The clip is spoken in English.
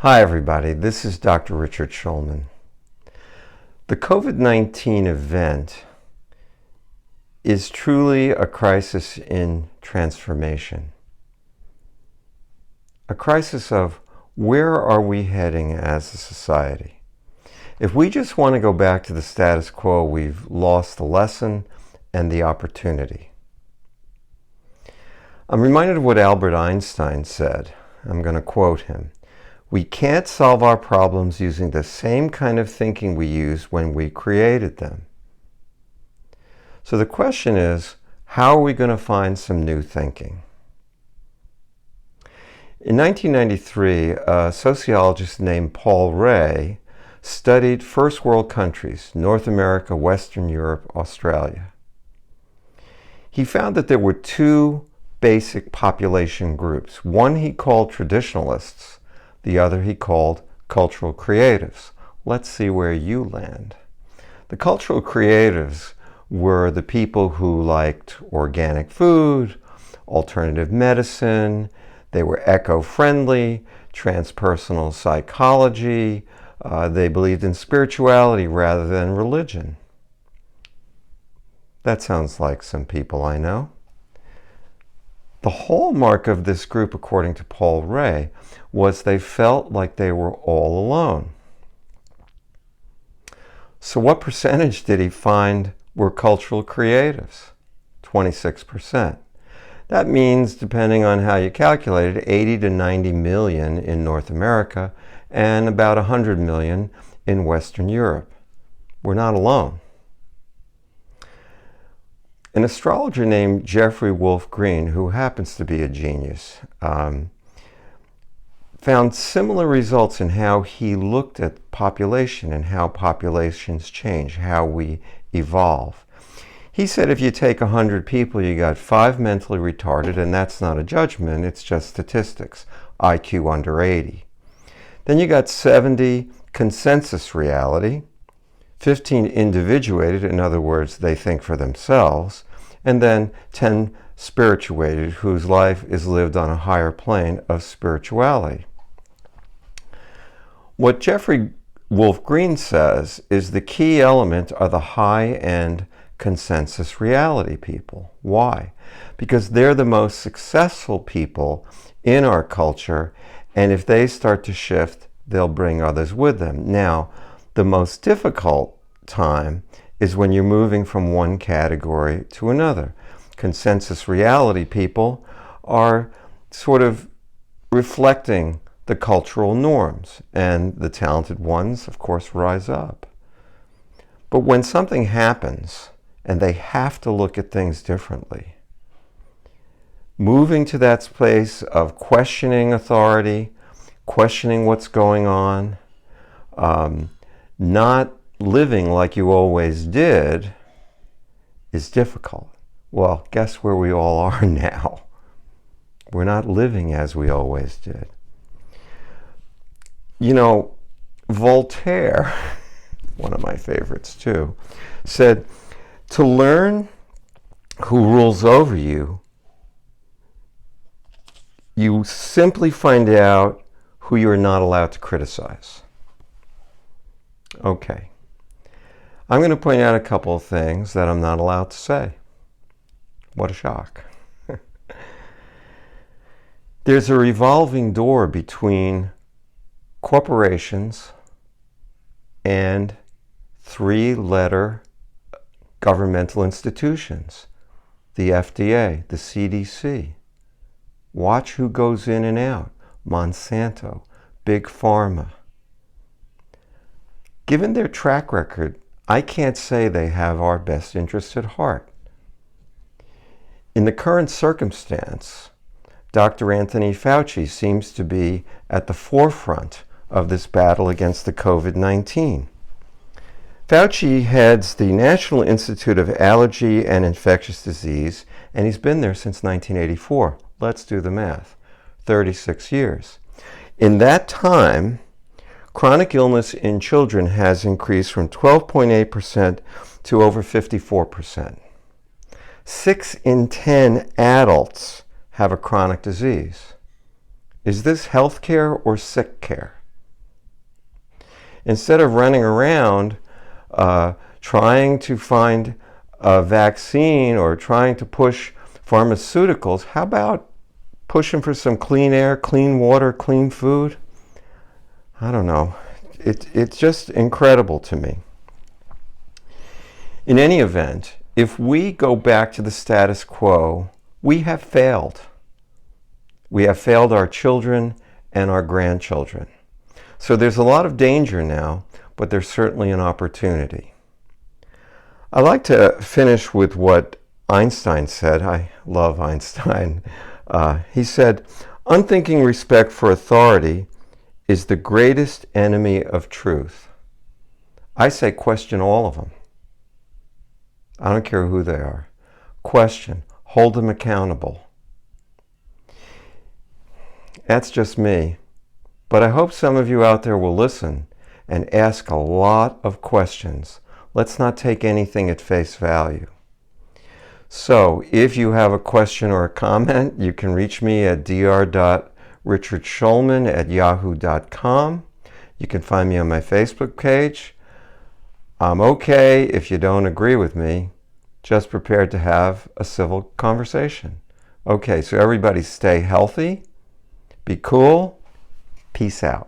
Hi everybody, this is Dr. Richard Schulman. The COVID-19 event is truly a crisis in transformation. A crisis of where are we heading as a society? If we just want to go back to the status quo, we've lost the lesson and the opportunity. I'm reminded of what Albert Einstein said. I'm going to quote him. We can't solve our problems using the same kind of thinking we used when we created them. So the question is, how are we going to find some new thinking? In 1993, a sociologist named Paul Ray studied first world countries, North America, Western Europe, Australia. He found that there were two basic population groups. One he called traditionalists, the other he called cultural creatives. Let's see where you land. The cultural creatives were the people who liked organic food, alternative medicine, they were eco-friendly, transpersonal psychology, they believed in spirituality rather than religion. That sounds like some people I know. The hallmark of this group, according to Paul Ray, was they felt like they were all alone. So what percentage did he find were cultural creatives? 26%. That means, depending on how you calculate it, 80 to 90 million in North America and about 100 million in Western Europe. We're not alone. An astrologer named Jeffrey Wolf Green, who happens to be a genius, found similar results in how he looked at population and how populations change, how we evolve. He said if you take 100 people, you got 5 mentally retarded, and that's not a judgment, it's just statistics, IQ under 80. Then you got 70 consensus reality, 15 individuated, in other words, they think for themselves, and then 10 spirituated, whose life is lived on a higher plane of spirituality. What Jeffrey Wolf Green says is the key element are the high-end consensus reality people. Why? Because they're the most successful people in our culture, and if they start to shift, they'll bring others with them. Now, the most difficult time is when you're moving from one category to another. Consensus reality people are sort of reflecting the cultural norms, and the talented ones, of course, rise up. But when something happens and they have to look at things differently, moving to that space of questioning authority, questioning what's going on, not living like you always did is difficult. Well, guess where we all are now? We're not living as we always did. You know, Voltaire, one of my favorites too, said, to learn who rules over you, you simply find out who you're not allowed to criticize. Okay. I'm going to point out a couple of things that I'm not allowed to say. What a shock. There's a revolving door between corporations and 3-letter governmental institutions, the FDA, the CDC. Watch who goes in and out. Monsanto, Big Pharma. Given their track record, I can't say they have our best interests at heart. In the current circumstance, Dr. Anthony Fauci seems to be at the forefront of this battle against the COVID-19. Fauci heads the National Institute of Allergy and Infectious Disease, and he's been there since 1984. Let's do the math. 36 years. In that time, chronic illness in children has increased from 12.8% to over 54%. 6 in 10 adults have a chronic disease. Is this health care or sick care? Instead of running around trying to find a vaccine or trying to push pharmaceuticals, how about pushing for some clean air, clean water, clean food? I don't know. It's just incredible to me. In any event, if we go back to the status quo, we have failed. We have failed our children and our grandchildren. So there's a lot of danger now, but there's certainly an opportunity. I like to finish with what Einstein said. I love Einstein. He said, "Unthinking respect for authority is the greatest enemy of truth." I say question all of them. I don't care who they are. Question, hold them accountable. That's just me. But I hope some of you out there will listen and ask a lot of questions. Let's not take anything at face value. So if you have a question or a comment, you can reach me at dr.richardschulman@yahoo.com. You can find me on my Facebook page. I'm okay if you don't agree with me, just prepared to have a civil conversation. Okay, so everybody stay healthy, be cool, peace out.